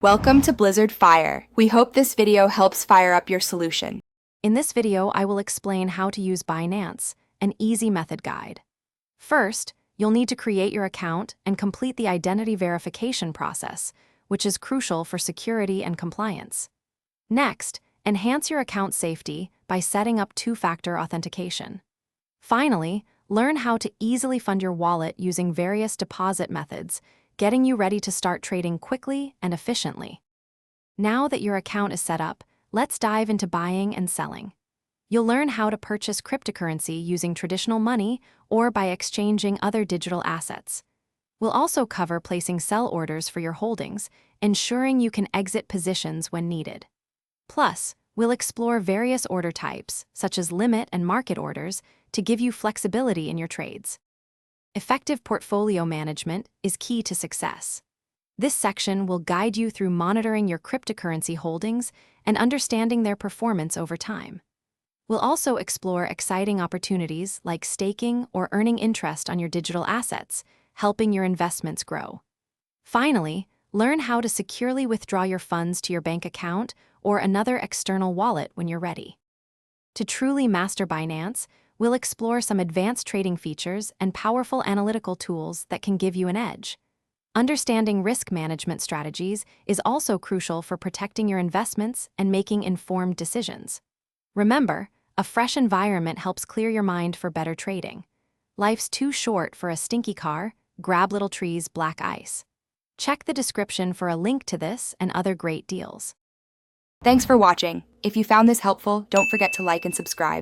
Welcome to Blizzard Fire. We hope this video helps fire up your solution. In this video, I will explain how to use Binance, an easy method guide. First, you'll need to create your account and complete the identity verification process, which is crucial for security and compliance. Next, enhance your account safety by setting up two-factor authentication. Finally, learn how to easily fund your wallet using various deposit methods, getting you ready to start trading quickly and efficiently. Now that your account is set up, let's dive into buying and selling. You'll learn how to purchase cryptocurrency using traditional money or by exchanging other digital assets. We'll also cover placing sell orders for your holdings, ensuring you can exit positions when needed. Plus, we'll explore various order types, such as limit and market orders, to give you flexibility in your trades. Effective portfolio management is key to success. This section will guide you through monitoring your cryptocurrency holdings and understanding their performance over time. We'll also explore exciting opportunities like staking or earning interest on your digital assets, helping your investments grow. Finally, learn how to securely withdraw your funds to your bank account or another external wallet when you're ready. To truly master Binance, we'll explore some advanced trading features and powerful analytical tools that can give you an edge. Understanding risk management strategies is also crucial for protecting your investments and making informed decisions. Remember, a fresh environment helps clear your mind for better trading. Life's too short for a stinky car, grab Little Tree's black ice. Check the description for a link to this and other great deals. Thanks for watching. If you found this helpful, don't forget to like and subscribe.